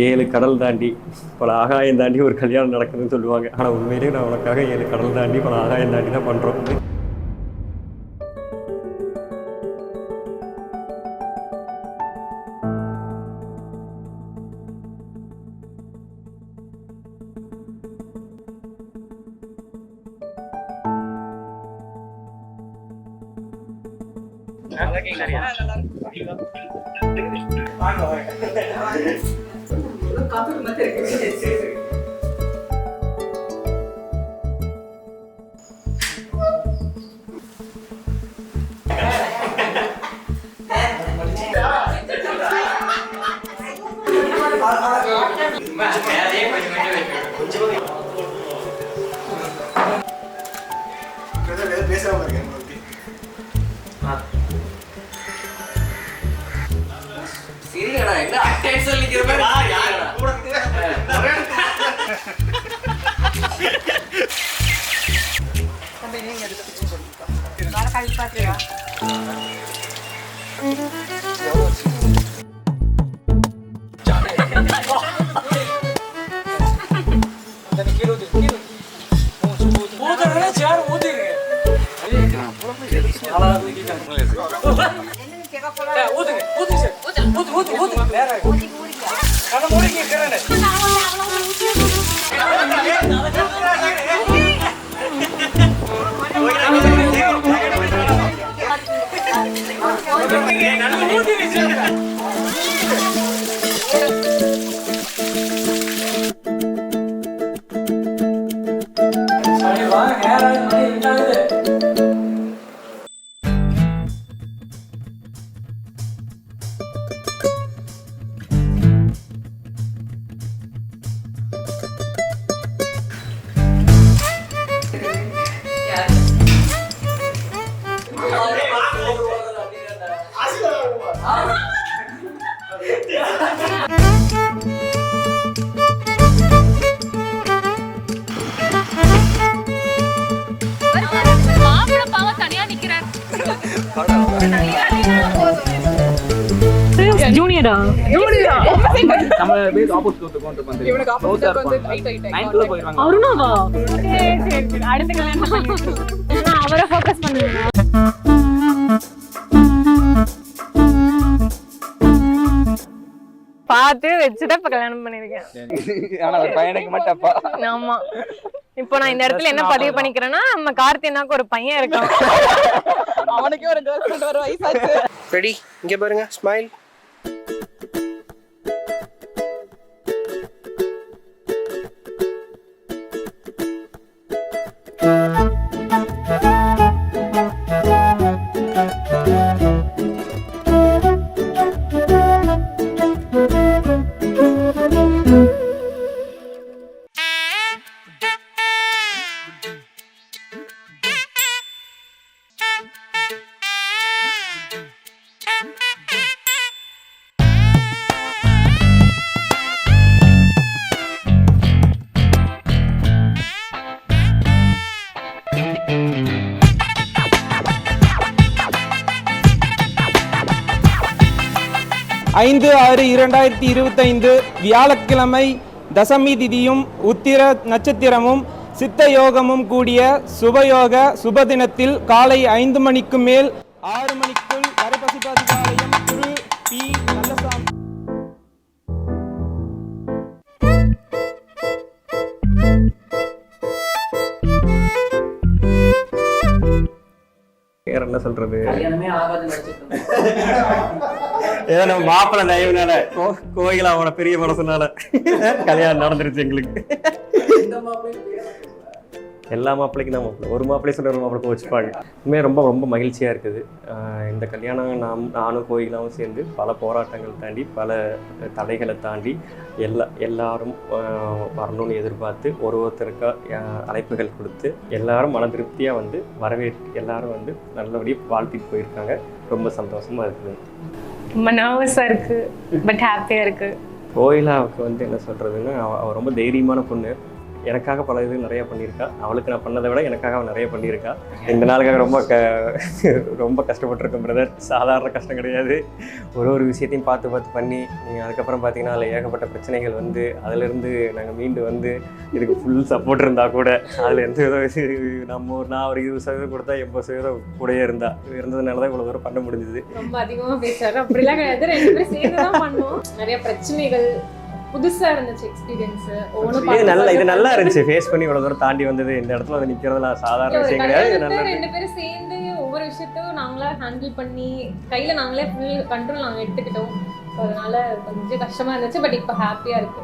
7 கடல் தாண்டி பல ஆகாயம் தாண்டி ஒரு கல்யாணம் நடக்குதுன்னு சொல்லுவாங்க. ஆனால் உண்மையிலேயே நான் உனக்காக 7 கடல் தாண்டி பல ஆகாயம் தாண்டி தான் பண்ணுறோம். ஜூனியரா நம்ம பேஸ் ஆப்போசிட் வந்து இவனுக்கு ஆப்போசிட் வந்து 9th போயிடுவாங்க. அருணாவா? சரி அடுத்த கல்யாணம் பண்ணிட்டு நான் அவரை ஃபோக்கஸ் பண்ணுவேன். பார்த்து வச்சுட்டு இப்ப கல்யாணம் பண்ணிருக்கேன். ஆனா ஒரு பையனுக்கு மட்டும்ப்பா. ஆமா. இப்போ நான் இந்த இடத்துல என்ன பதிவு பண்ணிக்கிறேன்னா நம்ம கார்த்தினாக்கு ஒரு பையன் இருக்கான். அவனுக்கே ஒரு கேர்ள் ஃப்ரெண்ட் வர வயசாச்சு. ரெடி? இங்க பாருங்க, ஸ்மைல். ஐந்து 6/2025 வியாழக்கிழமை தசமி திதியும் உத்திர நட்சத்திரமும் சித்த யோகமும் கூடிய சுபயோக சுபதினத்தில் காலை 5 மணிக்கு மேல் 6 மணிக்குள் கரைப்பசிபாதிபாளையம் திரு பி நல்லசாமி வேற என்ன சொல்றது, ஏதோ நம்ம மாப்பிள்ளை நயவுனால கோயில அவனோட பெரிய மனசுனால கல்யாணம் நடந்துருச்சு எங்களுக்கு. எல்லா மாப்பிள்ளைக்கும் தான் மாப்பிள்ளை, ஒரு மாப்பிள்ளை சொல்ல ஒரு மாப்பிள்ளை வச்சுப்பாங்க. உண்மையாக ரொம்ப ரொம்ப மகிழ்ச்சியாக இருக்குது. இந்த கல்யாணம் நானும் கோயிலாவும் சேர்ந்து பல போராட்டங்கள் தாண்டி பல தடைகளை தாண்டி எல்லாரும் வரணும்னு எதிர்பார்த்து ஒருத்தருக்கா அழைப்புகள் கொடுத்து எல்லாரும் மன திருப்தியாக வந்து வரவேற்று எல்லாரும் வந்து நல்லபடியாக வாழ்த்திட்டு போயிருக்காங்க. ரொம்ப சந்தோஷமாக இருக்குது. ரொம்ப நர்வஸாக இருக்குது, பட் ஹாப்பியாக இருக்குது. கோயிலாவுக்கு வந்து என்ன சொல்கிறதுன்னா, அவள் ரொம்ப தைரியமான பொண்ணு. எனக்காக பல இது நிறைய பண்ணியிருக்கா. அவளுக்கு நான் பண்ணதை விட எனக்காக அவள் நிறைய பண்ணியிருக்கா. இந்த நாளுக்காக ரொம்ப கஷ்டப்பட்டிருக்கேன் பிரதர். சாதாரண கஷ்டம் கிடையாது. ஒரு விஷயத்தையும் பார்த்து பண்ணி நீங்கள் அதுக்கப்புறம் பார்த்தீங்கன்னா அதில் ஏகப்பட்ட பிரச்சனைகள் வந்து அதிலிருந்து நாங்கள் மீண்டு வந்து இதுக்கு ஃபுல் சப்போர்ட் இருந்தால் கூட அதில் எந்த நான் ஒரு 20% கொடுத்தா 80% கூடயே இருந்ததுனால தான் இவ்வளோ தூரம் பண்ண முடிஞ்சுது. ரொம்ப அதிகமாக பேசுறாரு. அப்படிலாம் கிடையாது, 2 பேரும் சேர்ந்து தான் பண்ணோம். நிறைய பிரச்சனைகள், புதுசா இருந்துச்சு எக்ஸ்பீரியன்ஸ். இது நல்லா இருந்துச்சு. ஃபேஸ் பண்ணி இவ்வளவு தூரம் தாண்டி வந்தது. இந்த இடத்துல வந்து நிக்கிறதுல சாதாரண விஷயம் கிடையாது. இது நல்லா 2 பேரும் சேர்ந்து ஒவ்வொரு விஷயத்தையும் நாங்களா ஹேண்டில் பண்ணி கையில நாங்களே ஃபுல் கண்ட்ரோல் நாங்க எடுத்துக்கிட்டோம். அதனால கொஞ்சம் கஷ்டமா இருந்துச்சு. பட் இப்போ ஹாப்பியா இருக்கு.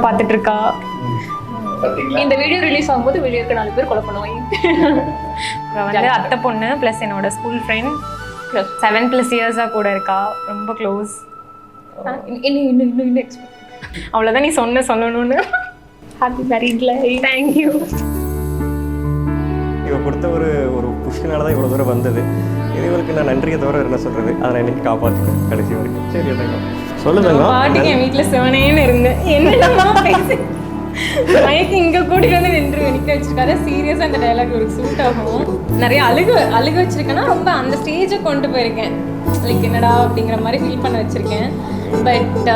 பார்த்துட்டு இருக்கா. இந்த வீடியோ ரிலீஸ் ஆகும்போது வீடியோக்கு 4 பேர் கொலை பண்ணுவாங்க. வந்து அத்தை பொண்ணு ப்ளஸ் என்னோட ஸ்கூல் ஃப்ரெண்ட் 7+ இயர்ஸாக கூட இருக்கா. ரொம்ப க்ளோஸ். இன்னும் அவ்வளோதான் நீ சொல்லணும்னு. Happy married life. தேங்க்யூ. இவ கொடுத்த ஒரு புஷ்னால தான் இவ்வளோ தூரம் வந்தது. இவளுக்கு நான் நன்றியை தவிர என்ன சொல்கிறது, அதை நான் இன்னைக்கு காப்பாற்றிட்டேன் கடைசி வரைக்கும். சரி அதாங்க சொல்லுதாங்க. பாட்டுக்கு என் வீட்டில் செவனேன்னு இருந்தேன். என்னென்னமா பேசி மயக்கு இங்கே கூட்டிட்டு வந்து நிற்க வச்சிருக்காரு. சீரியஸாக அந்த டைலாக் ஒரு சூட் ஆகும். நிறைய அழுக வச்சிருக்கேன்னா ரொம்ப அந்த ஸ்டேஜை கொண்டு போயிருக்கேன். லைக் என்னடா அப்படிங்கிற மாதிரி ஃபீல் பண்ண வச்சிருக்கேன். But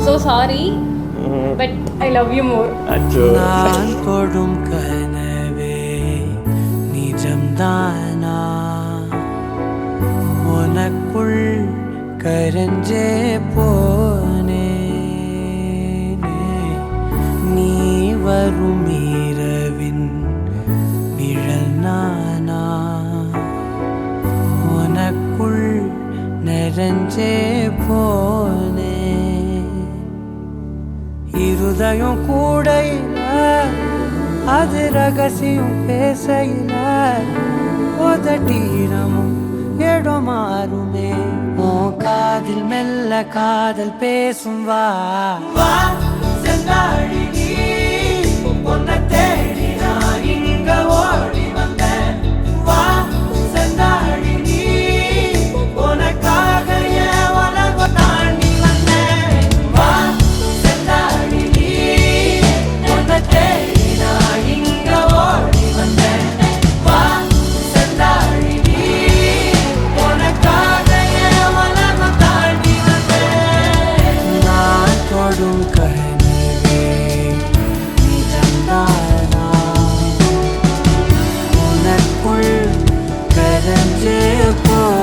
so sorry, but I love you more. நான் தொடும் கனவே நிஜம்தானா, உனக்குள் கரஞ்சே போனே, நீ வரும் இரவின் நிழல் நானா, உனக்குள் நிறைஞ்சே போனே, இருதயம் கூடையில அது ரகசியம் பேசையில உதட்டீரமும் இடம் மாறுமே, உன் காதில் மெல்ல காதல் பேசும். வா செந்தாழி நீ, உன்னை தேடி நான் இங்க ஓடி வந்தேன். வா செந்தாழி நீ, உனக்காக என் உலகம் தாண்டி வந்தேன். வா செந்தாழி நீ, உன்னை தேடி நான் இங்க ஓடி வந்தேன். வா செந்தாழி நீ, உனக்காக என் உலகம் தாண்டி வந்தேன். நான் தொடும் கனவே நிஜம்தானா, உனக்குள் கரஞ்சே போனே.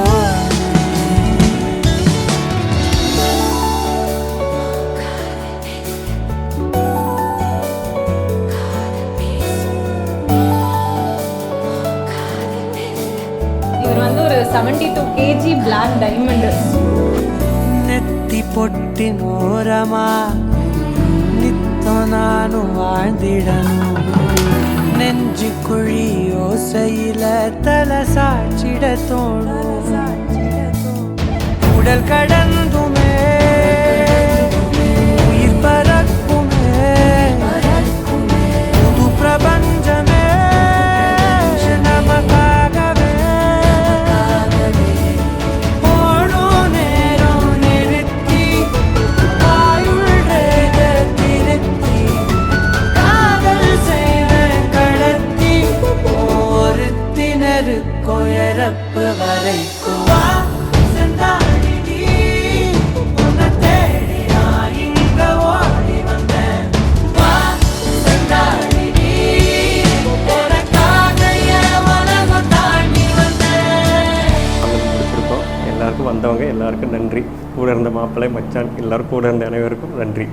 இவர் வந்து ஒரு 72 kg பிளாக் டைமண்ட். நெத்தி பொட்டின் ஓரமா நித்தம் நானும் வாழ்ந்திடணும், நெஞ்சு குழி ஓசையில தலை சாட்சிட தோணும், உடல் கடந்துமே உயிர் பறக்குமே, புது பிரபஞ்சமே நமக்காகவே ஓடும் நேரம் நிறுத்தி ஆயுள் ரேக திருத்தி காதல் செய்த கடத்தி ஒருத்தினருக்கும் இறப்பு வரைக்கும். வா செந்தாழி நீ, எல்லாருக்கும் வந்தவங்க எல்லாருக்கும் நன்றி. கூட இருந்த மாப்பிள்ளை மச்சான் எல்லாரும் கூட இருந்த அனைவருக்கும் நன்றி.